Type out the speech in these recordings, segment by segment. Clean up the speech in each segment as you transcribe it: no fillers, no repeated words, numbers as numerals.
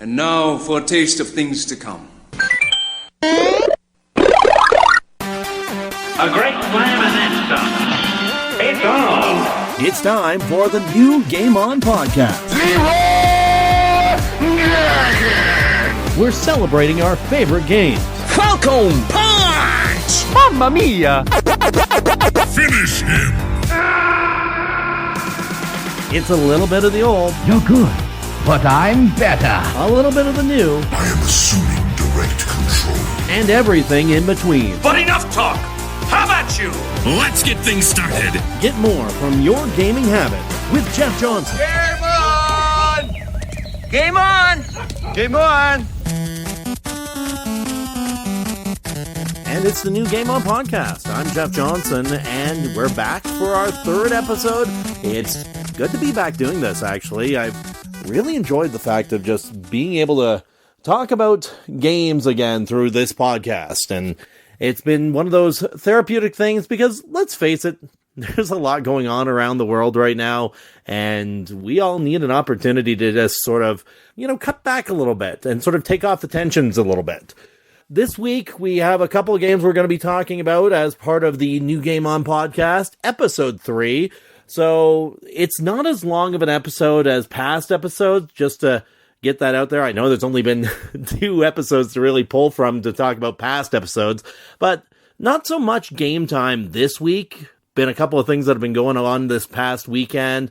And now for a taste of things to come. A great slam and then some. It's on. It's time for the new GameOn Podcast. We're celebrating our favorite games. Falcon Punch! Mamma mia! Finish him! It's a little bit of the old, You're good, but I'm better. a little bit of the new, I am assuming direct control. and everything in between. But enough talk. How about you? Let's get things started. Get more from your gaming habit with Jeff Johnson. Game on! Game on! Game on! And it's the new GameOn Podcast. I'm Jeff Johnson, and we're back for our third episode. It's good to be back doing this, actually. I've really enjoyed the fact of just being able to talk about games again through this podcast, and it's been one of those therapeutic things because, let's face it, there's a lot going on around the world right now, and we all need an opportunity to just sort of, cut back a little bit and sort of take off the tensions a little bit. This week, we have a couple of games we're going to be talking about as part of the new GameOn Podcast, Episode 3. So, it's not as long of an episode as past episodes, just to get that out there. I know there's only been 2 episodes to really pull from to talk about past episodes, but not so much game time this week. Been a couple of things that have been going on this past weekend,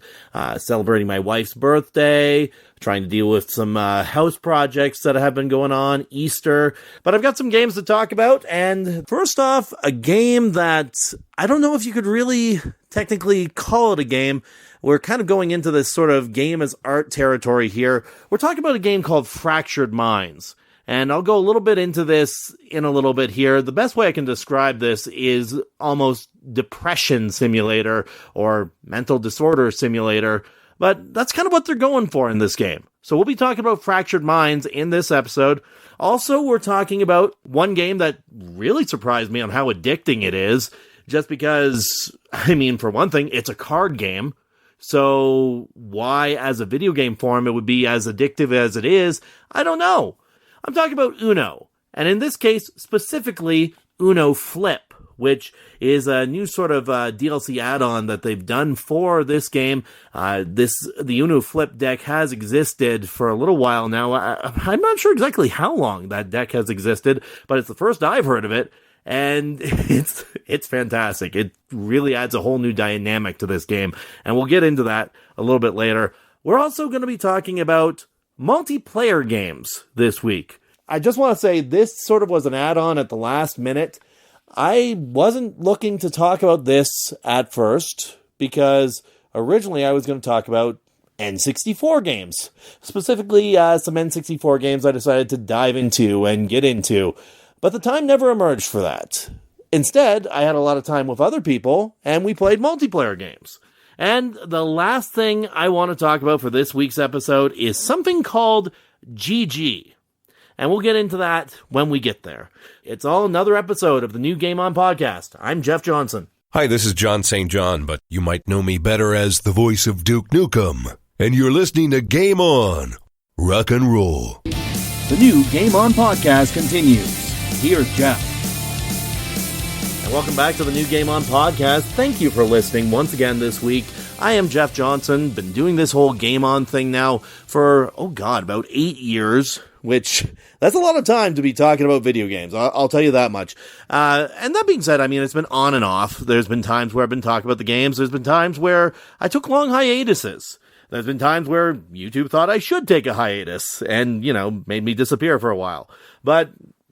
celebrating my wife's birthday, trying to deal with some house projects that have been going on, Easter, but I've got some games to talk about, and first off, a game that I don't know if you could really technically call it a game. We're kind of going into this sort of game as art territory here. We're talking about a game called Fractured Minds. And I'll go a little bit into this in a little bit here. The best way I can describe this is almost depression simulator or mental disorder simulator. But that's kind of what they're going for in this game. So we'll be talking about Fractured Minds in this episode. Also, we're talking about one game that really surprised me on how addicting it is. Just because, for one thing, it's a card game. So why, as a video game form, it would be as addictive as it is, I don't know. I'm talking about Uno, and in this case, specifically, Uno Flip, which is a new sort of DLC add-on that they've done for this game. The Uno Flip deck has existed for a little while now. I'm not sure exactly how long that deck has existed, but it's the first I've heard of it, and it's fantastic. It really adds a whole new dynamic to this game, and we'll get into that a little bit later. We're also going to be talking about multiplayer games this week. I just want to say this sort of was an add-on at the last minute. I wasn't looking to talk about this at first because originally I was going to talk about N64 games. Specifically, some N64 games I decided to dive into and get into. But the time never emerged for that. Instead, I had a lot of time with other people and we played multiplayer games. And the last thing I want to talk about for this week's episode is something called GG. And we'll get into that when we get there. It's all another episode of the new GameOn Podcast. I'm Jeff Johnson. Hi, this is John St. John, but you might know me better as the voice of Duke Nukem. And you're listening to Game On. Rock and roll. The new GameOn Podcast continues. Here's Jeff. And welcome back to the new GameOn Podcast. Thank you for listening once again this week. I am Jeff Johnson. Been doing this whole GameOn thing now for, about 8 years, which that's a lot of time to be talking about video games. I'll tell you that much. And that being said, it's been on and off. There's been times where I've been talking about the games. There's been times where I took long hiatuses. There's been times where YouTube thought I should take a hiatus and, made me disappear for a while. But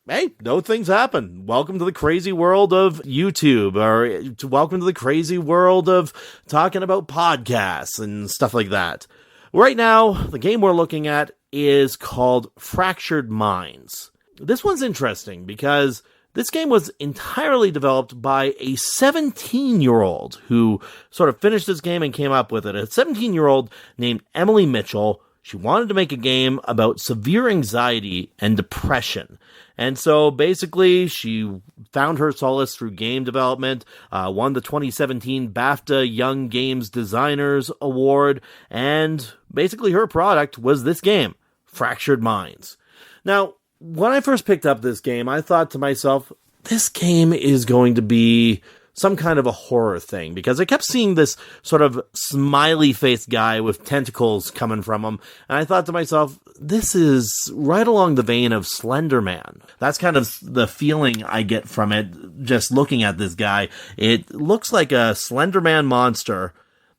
hey, those things happen. Welcome to the crazy world of YouTube, or welcome to the crazy world of talking about podcasts and stuff like that. Right now, the game we're looking at is called Fractured Minds. This one's interesting because this game was entirely developed by a 17-year-old who sort of finished this game and came up with it. A 17-year-old named Emily Mitchell. She wanted to make a game about severe anxiety and depression. And so basically she found her solace through game development, won the 2017 BAFTA Young Games Designers Award, and basically her product was this game, Fractured Minds. Now, when I first picked up this game, I thought to myself, this game is going to be some kind of a horror thing, because I kept seeing this sort of smiley-faced guy with tentacles coming from him, and I thought to myself, this is right along the vein of Slender Man. That's kind of the feeling I get from it, just looking at this guy. It looks like a Slender Man monster,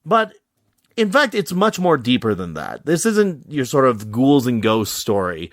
but in fact, it's much more deeper than that. This isn't your sort of ghouls and ghosts story.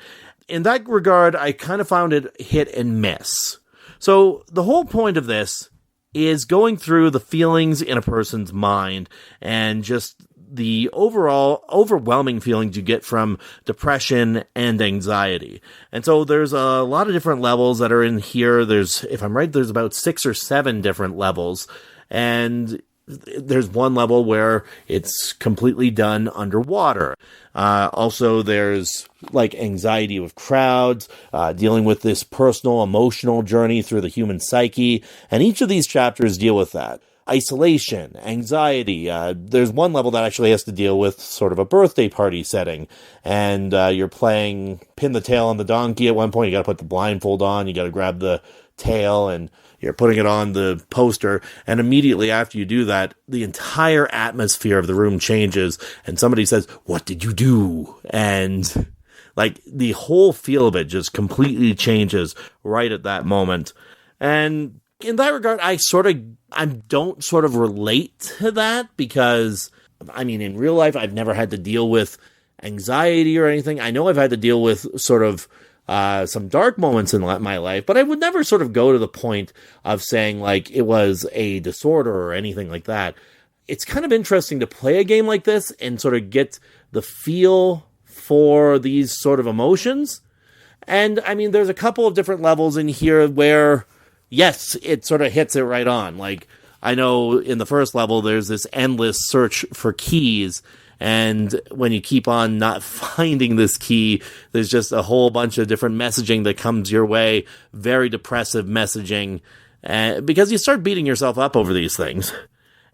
In that regard, I kind of found it hit and miss. So the whole point of this is going through the feelings in a person's mind and just the overall overwhelming feelings you get from depression and anxiety. And so there's a lot of different levels that are in here. If I'm right, there's about 6 or 7 different levels. And there's one level where it's completely done underwater. Also, there's like anxiety with crowds, dealing with this personal, emotional journey through the human psyche. And each of these chapters deal with that. Isolation, anxiety. There's one level that actually has to deal with sort of a birthday party setting. And you're playing pin the tail on the donkey at one point. You got to put the blindfold on. You got to grab the tail and you're putting it on the poster, and immediately after you do that, the entire atmosphere of the room changes, and somebody says, "What did you do?" And like the whole feel of it just completely changes right at that moment. And in that regard, I don't sort of relate to that, because I mean, in real life, I've never had to deal with anxiety or anything. I know I've had to deal with sort of some dark moments in my life, but I would never sort of go to the point of saying like it was a disorder or anything like that. It's kind of interesting to play a game like this and sort of get the feel for these sort of emotions. And I mean, there's a couple of different levels in here where, yes, it sort of hits it right on. Like, I know in the first level, there's this endless search for keys. And when you keep on not finding this key, there's just a whole bunch of different messaging that comes your way, very depressive messaging, because you start beating yourself up over these things.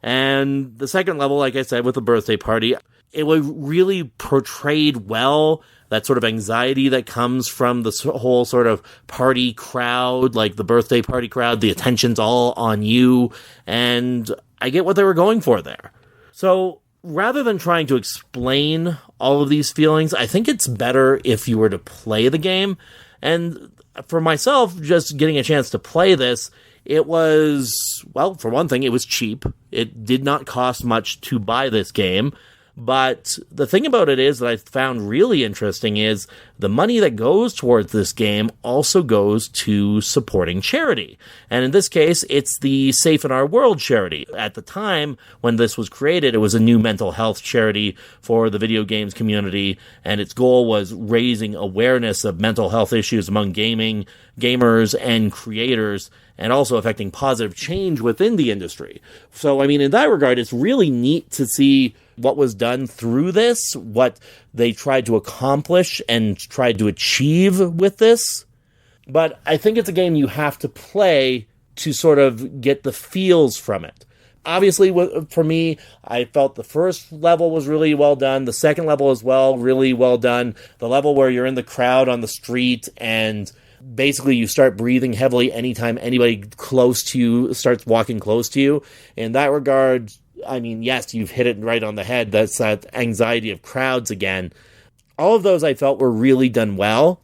And the second level, like I said, with the birthday party, it was really portrayed well, that sort of anxiety that comes from the whole sort of party crowd, like the birthday party crowd, the attention's all on you, and I get what they were going for there. So, rather than trying to explain all of these feelings, I think it's better if you were to play the game. And for myself, just getting a chance to play this, it was, well, for one thing, it was cheap. It did not cost much to buy this game. But the thing about it is that I found really interesting is the money that goes towards this game also goes to supporting charity. And in this case, it's the Safe in Our World charity. At the time when this was created, it was a new mental health charity for the video games community, and its goal was raising awareness of mental health issues among gamers and creators, and also affecting positive change within the industry. So, I mean, in that regard, it's really neat to see what was done through this, what they tried to accomplish and tried to achieve with this. But I think it's a game you have to play to sort of get the feels from it. Obviously, for me, I felt the first level was really well done. The second level as well, really well done. The level where you're in the crowd on the street and basically you start breathing heavily anytime anybody close to you starts walking close to you. In that regard, I mean, yes, you've hit it right on the head. That's that anxiety of crowds again. All of those I felt were really done well.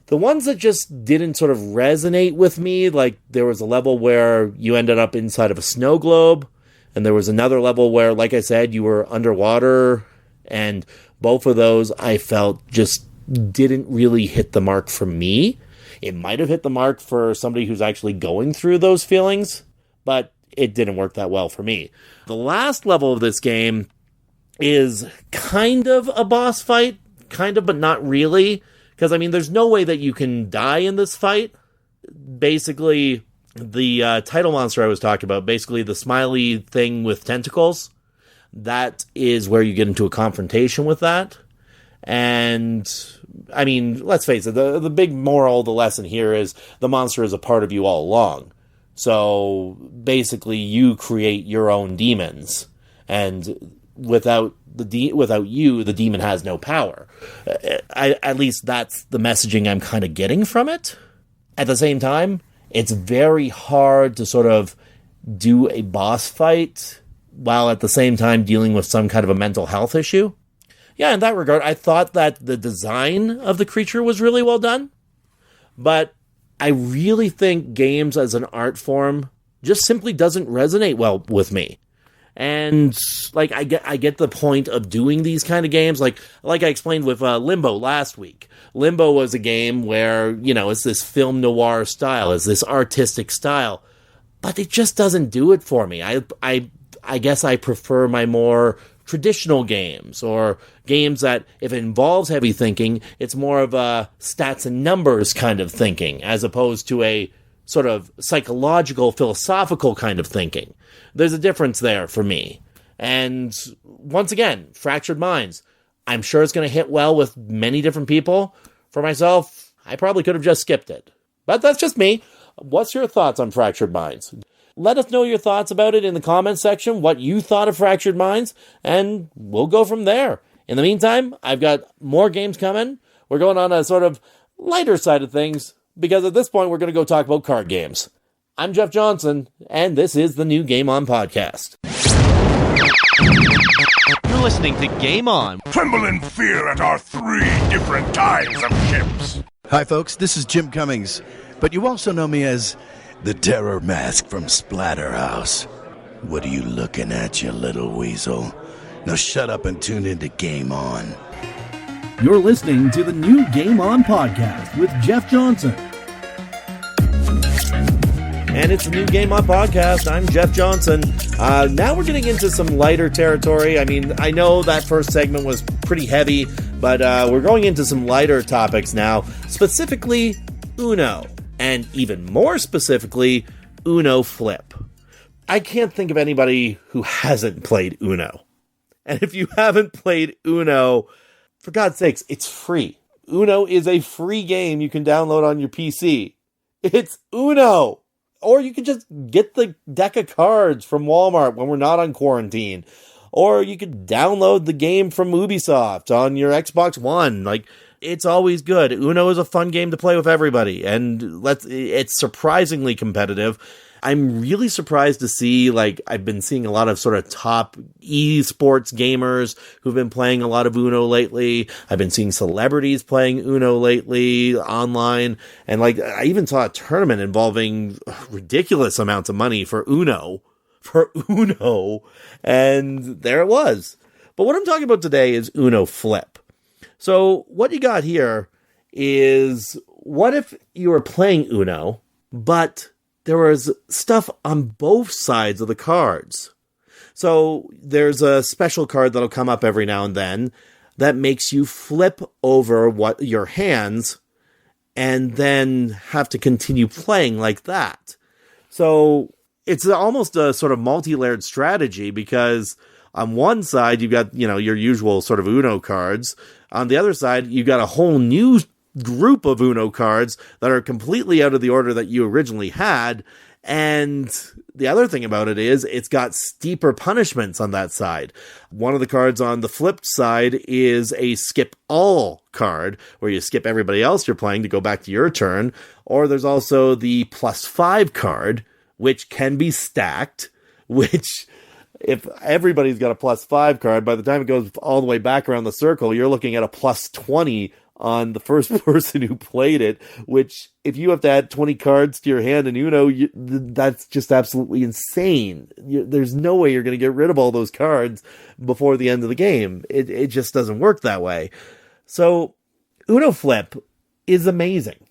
The ones that just didn't sort of resonate with me, like there was a level where you ended up inside of a snow globe, and there was another level where, like I said, you were underwater, and both of those I felt just didn't really hit the mark for me. It might have hit the mark for somebody who's actually going through those feelings, but it didn't work that well for me. The last level of this game is kind of a boss fight, kind of, but not really, because, I mean, there's no way that you can die in this fight. Basically, the title monster I was talking about, basically the smiley thing with tentacles, that is where you get into a confrontation with that. And, I mean, let's face it, the big moral, the lesson here is the monster is a part of you all along. So basically you create your own demons, and without without you, the demon has no power. At least that's the messaging I'm kind of getting from it. At the same time, it's very hard to sort of do a boss fight while at the same time dealing with some kind of a mental health issue. Yeah, in that regard, I thought that the design of the creature was really well done. But I really think games as an art form just simply doesn't resonate well with me. And like I get the point of doing these kind of games, like I explained with Limbo last week. Limbo was a game where, you know, it's this film noir style, it's this artistic style, but it just doesn't do it for me. I guess I prefer my more traditional games, or games that if it involves heavy thinking, it's more of a stats and numbers kind of thinking, as opposed to a sort of psychological, philosophical kind of thinking. There's a difference there for me. And once again, Fractured Minds. I'm sure it's going to hit well with many different people. For myself, I probably could have just skipped it. But that's just me. What's your thoughts on Fractured Minds? Let us know your thoughts about it in the comments section, what you thought of Fractured Minds, and we'll go from there. In the meantime, I've got more games coming. We're going on a sort of lighter side of things, because at this point, we're going to go talk about card games. I'm Jeff Johnson, and this is the new GameOn Podcast. You're listening to Game On. Tremble in fear at our 3 different types of ships. Hi, folks. This is Jim Cummings, but you also know me as the Terror Mask from Splatterhouse. What are you looking at, you little weasel? Now shut up and tune into Game On. You're listening to the new GameOn Podcast with Jeff Johnson. And it's the new GameOn Podcast. I'm Jeff Johnson. Now we're getting into some lighter territory. I mean, I know that first segment was pretty heavy, but we're going into some lighter topics now. Specifically, Uno. And even more specifically, Uno Flip. I can't think of anybody who hasn't played Uno. And if you haven't played Uno, for God's sakes, it's free. Uno is a free game you can download on your PC. It's Uno! Or you can just get the deck of cards from Walmart when we're not on quarantine. Or you could download the game from Ubisoft on your Xbox One. Like, it's always good. Uno is a fun game to play with everybody, and it's surprisingly competitive. I'm really surprised to see, like, I've been seeing a lot of sort of top esports gamers who've been playing a lot of Uno lately. I've been seeing celebrities playing Uno lately online, and like, I even saw a tournament involving ridiculous amounts of money for Uno, and there it was. But what I'm talking about today is Uno Flip. So what you got here is, what if you were playing Uno, but there was stuff on both sides of the cards? So there's a special card that'll come up every now and then that makes you flip over your hands and then have to continue playing like that. So it's almost a sort of multi-layered strategy, because on one side, you've got, you know, your usual sort of Uno cards. On the other side, you've got a whole new group of Uno cards that are completely out of the order that you originally had. And the other thing about it is it's got steeper punishments on that side. One of the cards on the flipped side is a skip all card, where you skip everybody else you're playing to go back to your turn. Or there's also the +5 card, which can be stacked, which, if everybody's got a +5 card, by the time it goes all the way back around the circle, you're looking at a +20 on the first person who played it, which, if you have to add 20 cards to your hand in Uno, that's just absolutely insane. There's no way you're going to get rid of all those cards before the end of the game. It just doesn't work that way. So Uno Flip is amazing.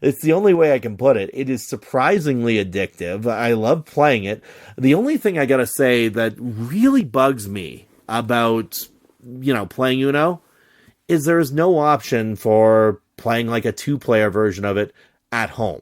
It's the only way I can put it. It is surprisingly addictive. I love playing it. The only thing I gotta say that really bugs me about, you know, playing Uno is there's no option for playing like a 2-player version of it at home.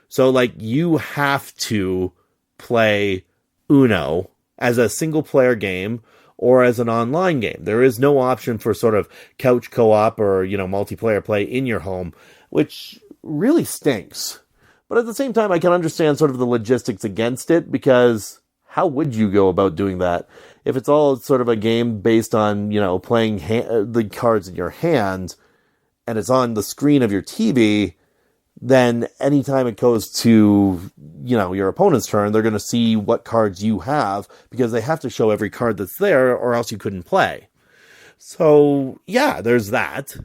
So like, you have to play Uno as a single-player game or as an online game. There is no option for sort of couch co-op or, you know, multiplayer play in your home, which really stinks. But at the same time, I can understand sort of the logistics against it, because how would you go about doing that? If it's all sort of a game based on, playing the cards in your hand, and it's on the screen of your TV, then anytime it goes to, your opponent's turn, they're going to see what cards you have, because they have to show every card that's there, or else you couldn't play. So, yeah, there's that.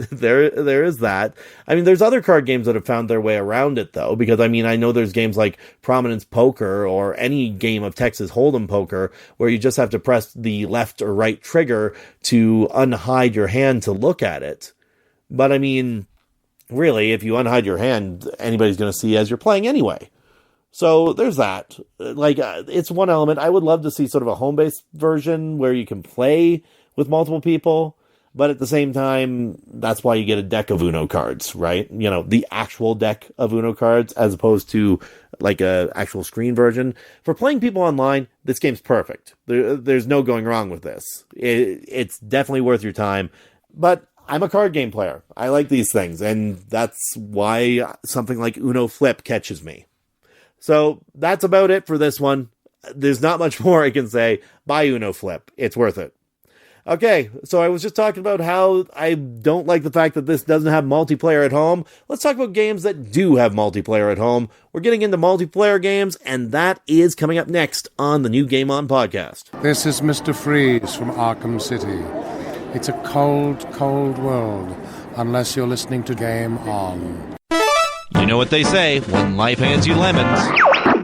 there is that. I mean, there's other card games that have found their way around it, though, because, I know there's games like Prominence Poker or any game of Texas Hold'em Poker where you just have to press the left or right trigger to unhide your hand to look at it. But, really, if you unhide your hand, anybody's going to see as you're playing anyway. So there's that. It's one element. I would love to see sort of a home-based version where you can play with multiple people. But at the same time, that's why you get a deck of Uno cards, right? The actual deck of Uno cards, as opposed to like a actual screen version. For playing people online, this game's perfect. There's no going wrong with this. It's definitely worth your time. But I'm a card game player. I like these things, and that's why something like Uno Flip catches me. So that's about it for this one. There's not much more I can say. Buy Uno Flip. It's worth it. Okay, so I was just talking about how I don't like the fact that this doesn't have multiplayer at home. Let's talk about games that do have multiplayer at home. We're getting into multiplayer games, and that is coming up next on the new GameOn Podcast. This is Mr. Freeze from Arkham City. It's a cold, cold world, unless you're listening to Game On. You know what they say, when life hands you lemons,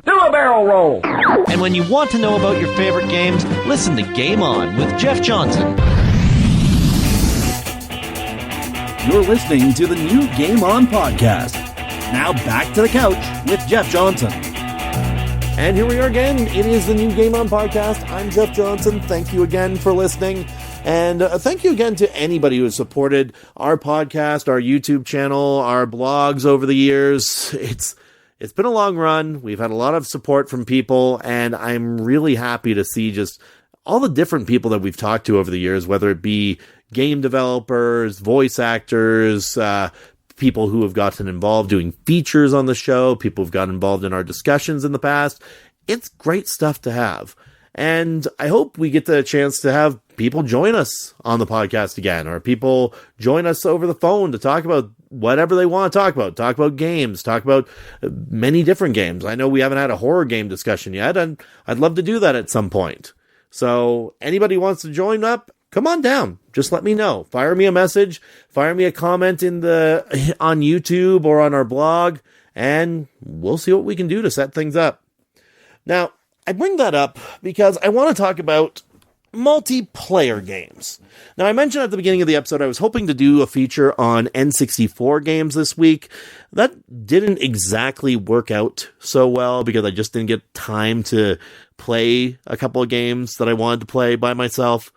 Do a barrel roll. and when you want to know about your favorite games, listen to Game On with Jeff Johnson. You're listening to the new Game On Podcast. Now back to the couch with Jeff Johnson. And here we are again. It is the new GameOn Podcast. I'm Jeff Johnson. Thank you again for listening. And thank you again to anybody who has supported our podcast, our YouTube channel, our blogs over the years. It's been a long run. We've had a lot of support from people, and I'm really happy to see just all the different people that we've talked to over the years, whether it be game developers, voice actors, people who have gotten involved doing features on the show, people who've gotten involved in our discussions in the past. It's great stuff to have. And I hope we get the chance to have people join us on the podcast again, or people join us over the phone to talk about whatever they want to talk about games, talk about many different games. I know we haven't had a horror game discussion yet, and I'd love to do that at some point. So anybody who wants to join up, come on down. Just let me know. Fire me a message, fire me a comment on YouTube or on our blog, and we'll see what we can do to set things up. Now, I bring that up because I want to talk about multiplayer games. Now, I mentioned at the beginning of the episode I was hoping to do a feature on N64 games this week. That didn't exactly work out so well because I just didn't get time to play a couple of games that I wanted to play by myself.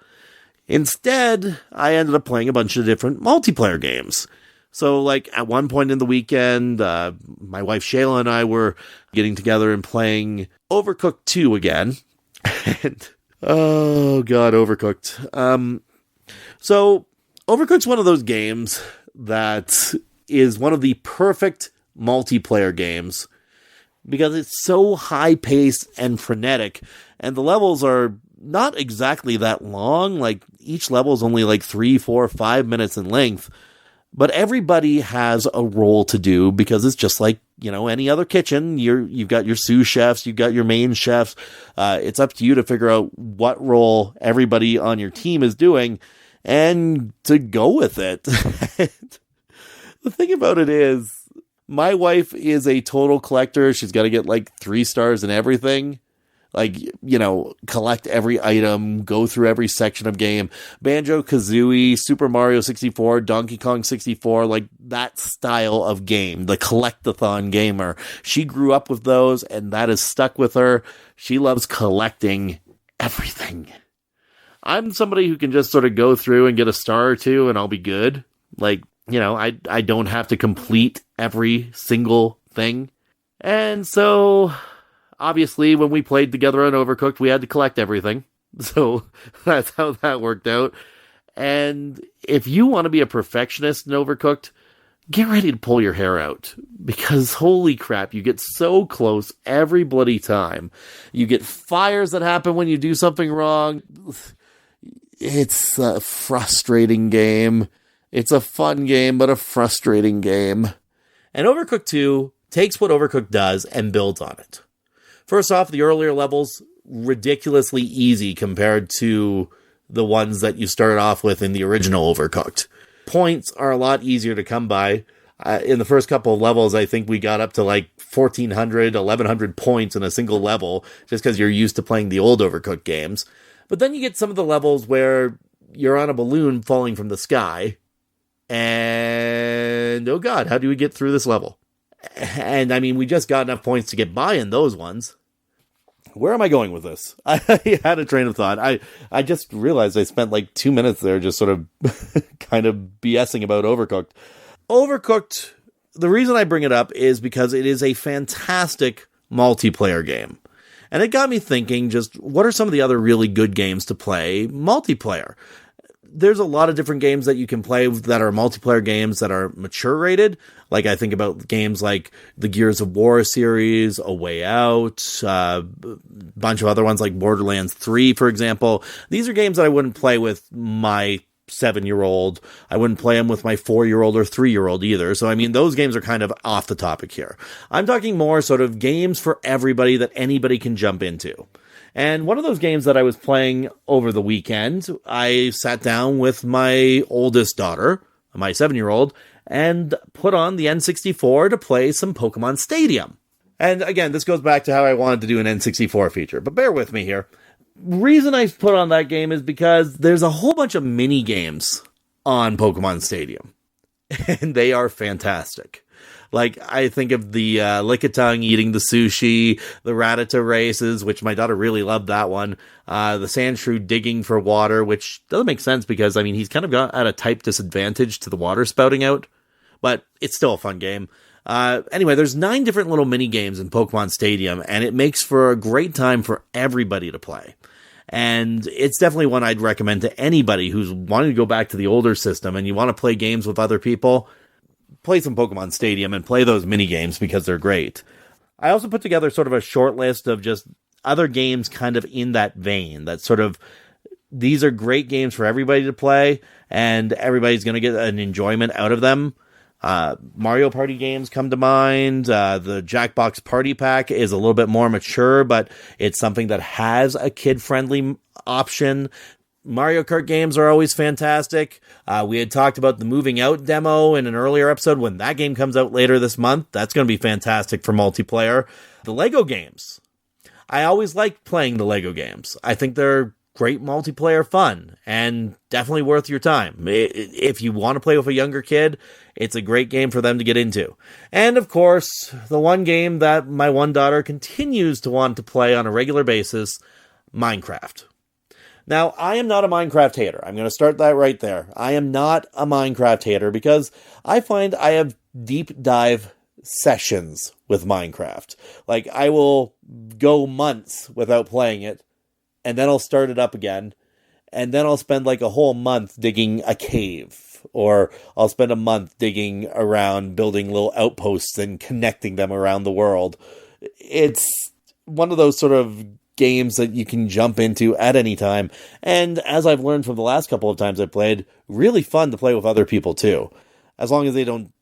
Instead, I ended up playing a bunch of different multiplayer games. So, at one point in the weekend, my wife Shayla and I were getting together and playing Overcooked 2 again. And, oh god, Overcooked. So, Overcooked's one of those games that is one of the perfect multiplayer games because it's so high-paced and frenetic, and the levels are not exactly that long. Each level is only 3, 4, 5 minutes in length. But everybody has a role to do because it's just like, any other kitchen. You've got your sous chefs, you've got your main chefs. It's up to you to figure out what role everybody on your team is doing and to go with it. The thing about it is, my wife is a total collector. She's got to get 3 stars in everything. Collect every item, go through every section of game. Banjo-Kazooie, Super Mario 64, Donkey Kong 64, that style of game, the collect-a-thon gamer. She grew up with those, and that has stuck with her. She loves collecting everything. I'm somebody who can just sort of go through and get a star or two, and I'll be good. I don't have to complete every single thing. And so, obviously, when we played together on Overcooked, we had to collect everything. So that's how that worked out. And if you want to be a perfectionist in Overcooked, get ready to pull your hair out, because holy crap, you get so close every bloody time. You get fires that happen when you do something wrong. It's a frustrating game. It's a fun game, but a frustrating game. And Overcooked 2 takes what Overcooked does and builds on it. First off, the earlier levels, ridiculously easy compared to the ones that you started off with in the original Overcooked. Points are a lot easier to come by. In the first couple of levels, I think we got up to like 1,400, 1,100 points in a single level, just because you're used to playing the old Overcooked games. But then you get some of the levels where you're on a balloon falling from the sky, and oh god, how do we get through this level? And I mean, we just got enough points to get by in those ones. Where am I going with this? I had a train of thought. I just realized I spent like 2 minutes there just sort of kind of BSing about Overcooked. Overcooked, the reason I bring it up is because it is a fantastic multiplayer game. And it got me thinking, just what are some of the other really good games to play multiplayer? There's a lot of different games that you can play that are multiplayer games that are mature rated. Like I think about games like the Gears of War series, A Way Out, a bunch of other ones like Borderlands 3, for example. These are games that I wouldn't play with my 7-year-old. I wouldn't play them with my 4-year-old or 3-year-old either. So, I mean, those games are kind of off the topic here. I'm talking more sort of games for everybody that anybody can jump into. And one of those games that I was playing over the weekend, I sat down with my oldest daughter, my 7-year-old, and put on the N64 to play some Pokemon Stadium. And again, this goes back to how I wanted to do an N64 feature, but bear with me here. Reason I put on that game is because there's a whole bunch of mini games on Pokemon Stadium, and they are fantastic. Like, I think of the Lickitung eating the sushi, the Rattata races, which my daughter really loved that one, the Sandshrew digging for water, which doesn't make sense because, I mean, he's kind of got at a type disadvantage to the water spouting out, but it's still a fun game. Anyway, there's 9 different little mini games in Pokemon Stadium, and it makes for a great time for everybody to play. And it's definitely one I'd recommend to anybody who's wanting to go back to the older system and you want to play games with other people. Play some Pokemon Stadium and play those mini games because they're great. I also put together sort of a short list of just other games kind of in that vein. That sort of, these are great games for everybody to play, and everybody's going to get an enjoyment out of them. Mario Party games come to mind. The Jackbox Party Pack is a little bit more mature, but it's something that has a kid-friendly option. Mario Kart games are always fantastic. We had talked about the Moving Out demo in an earlier episode. When that game comes out later this month, that's going to be fantastic for multiplayer. The Lego games. I always like playing the Lego games. I think they're great multiplayer fun and definitely worth your time. If you want to play with a younger kid, it's a great game for them to get into. And of course, the one game that my one daughter continues to want to play on a regular basis, Minecraft. Now, I am not a Minecraft hater. I'm going to start that right there. I am not a Minecraft hater because I find I have deep dive sessions with Minecraft. Like, I will go months without playing it, and then I'll start it up again, and then I'll spend like a whole month digging a cave, or I'll spend a month digging around, building little outposts and connecting them around the world. It's one of those sort of games that you can jump into at any time, and as I've learned from the last couple of times I've played, really fun to play with other people too, as long as they don't,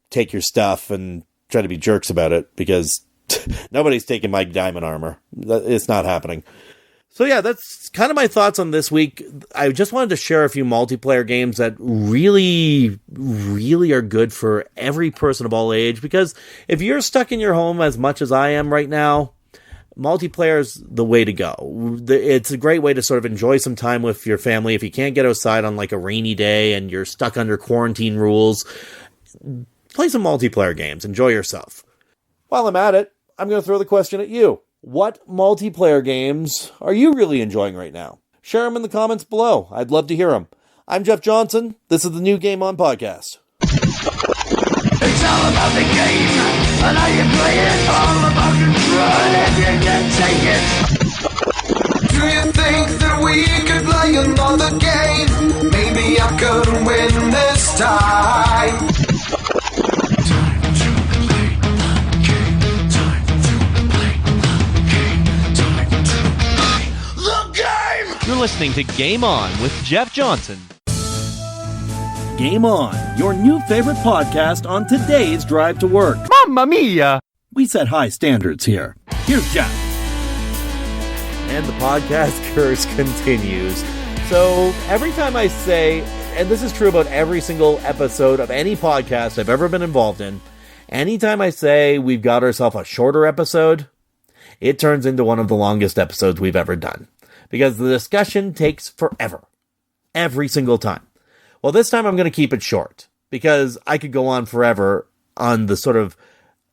take your stuff and try to be jerks about it, because nobody's taking my diamond armor. It's not happening. So yeah, that's kind of my thoughts on this week. I just wanted to share a few multiplayer games that really, really are good for every person of all age, because if you're stuck in your home as much as I am right now, multiplayer's the way to go. It's a great way to sort of enjoy some time with your family. If you can't get outside on like a rainy day and you're stuck under quarantine rules, play some multiplayer games. Enjoy yourself. While I'm at it, I'm going to throw the question at you. What multiplayer games are you really enjoying right now? Share them in the comments below. I'd love to hear them. I'm Jeff Johnson. This is the new GameOn Podcast. It's all about the game, and how you play it. All about control, if you can take it. Do you think that we could play another game? Maybe I could win this time. listening to Game On with Jeff Johnson. Game On, your new favorite podcast on today's drive to work. Mamma mia! We set high standards here. Here's Jeff. And the podcast curse continues. So every time I say, and this is true about every single episode of any podcast I've ever been involved in, anytime I say we've got ourselves a shorter episode, it turns into one of the longest episodes we've ever done. Because the discussion takes forever. Every single time. Well, this time I'm going to keep it short. Because I could go on forever on the sort of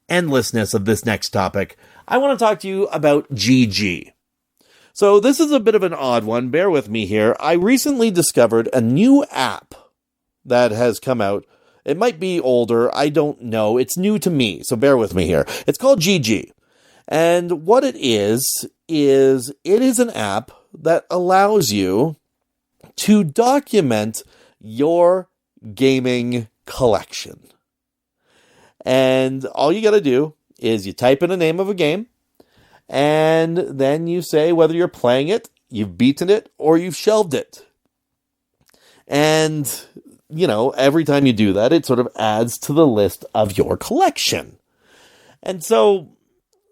endlessness of this next topic. I want to talk to you about GG. So this is a bit of an odd one. Bear with me here. I recently discovered a new app that has come out. It might be older. I don't know. It's new to me. So bear with me here. It's called GG. And what it is it is an app that allows you to document your gaming collection. And all you got to do is you type in a name of a game, and then you say whether you're playing it, you've beaten it, or you've shelved it. And, every time you do that, it sort of adds to the list of your collection. And so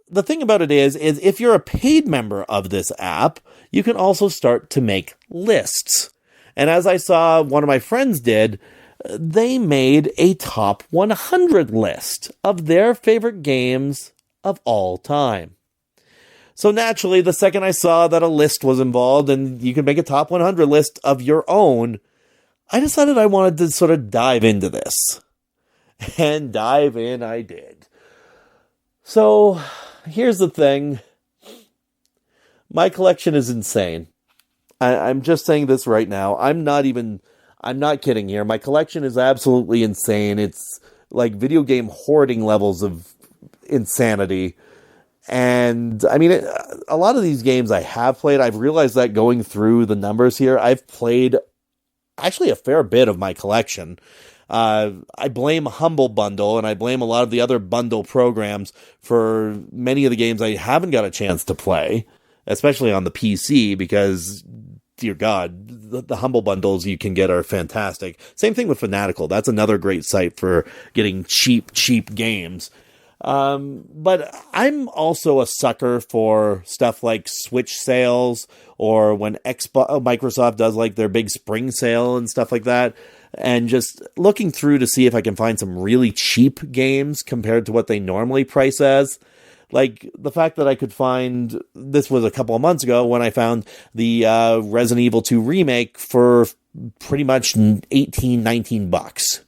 the thing about it is if you're a paid member of this app, you can also start to make lists. And as I saw one of my friends did, they made a top 100 list of their favorite games of all time. So naturally, the second I saw that a list was involved and you can make a top 100 list of your own, I decided I wanted to sort of dive into this. And dive in I did. So here's the thing. My collection is insane. I'm just saying this right now. I'm not kidding here. My collection is absolutely insane. It's like video game hoarding levels of insanity. And I mean, a lot of these games I have played, I've realized that going through the numbers here, I've played actually a fair bit of my collection. I blame Humble Bundle and I blame a lot of the other bundle programs for many of the games I haven't got a chance to play, especially on the PC, because, dear God, the Humble Bundles you can get are fantastic. Same thing with Fanatical. That's another great site for getting cheap games. But I'm also a sucker for stuff like Switch sales, or when Microsoft does like their big spring sale and stuff like that, and just looking through to see if I can find some really cheap games compared to what they normally price as. Like the fact that I could find, this was a couple of months ago when I found the Resident Evil 2 remake for pretty much $18-19.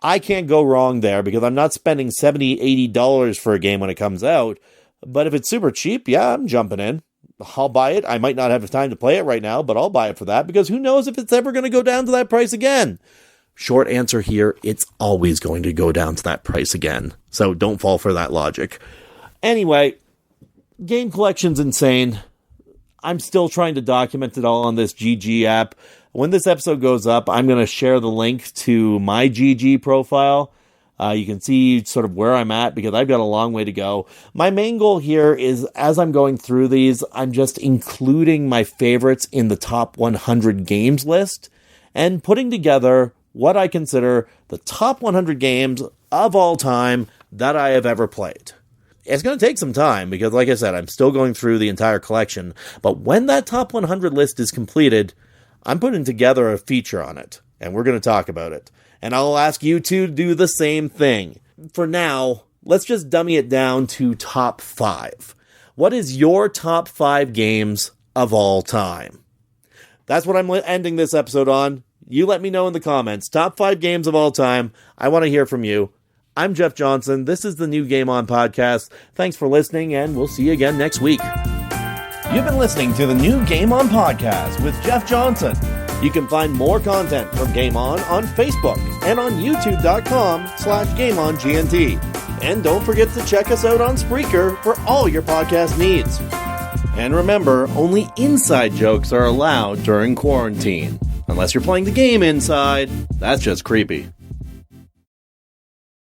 I can't go wrong there because I'm not spending $70-80 for a game when it comes out. But if it's super cheap, yeah, I'm jumping in. I'll buy it. I might not have time to play it right now, but I'll buy it for that because who knows if it's ever going to go down to that price again. Short answer here, it's always going to go down to that price again. So don't fall for that logic. Anyway, game collection's insane. I'm still trying to document it all on this GG app. When this episode goes up, I'm going to share the link to my GG profile. You can see sort of where I'm at because I've got a long way to go. My main goal here is, as I'm going through these, I'm just including my favorites in the top 100 games list and putting together what I consider the top 100 games of all time that I have ever played. It's going to take some time because, like I said, I'm still going through the entire collection. But when that top 100 list is completed, I'm putting together a feature on it, and we're going to talk about it. And I'll ask you to do the same thing. For now, let's just dummy it down to top 5. What is your top 5 games of all time? That's what I'm ending this episode on. You let me know in the comments. Top 5 games of all time. I want to hear from you. I'm Jeff Johnson. This is the new GameOn Podcast. Thanks for listening, and we'll see you again next week. You've been listening to the new GameOn Podcast with Jeff Johnson. You can find more content from GameOn on Facebook and on youtube.com/GameOnGNT. And don't forget to check us out on Spreaker for all your podcast needs. And remember, only inside jokes are allowed during quarantine. Unless you're playing the game inside, that's just creepy.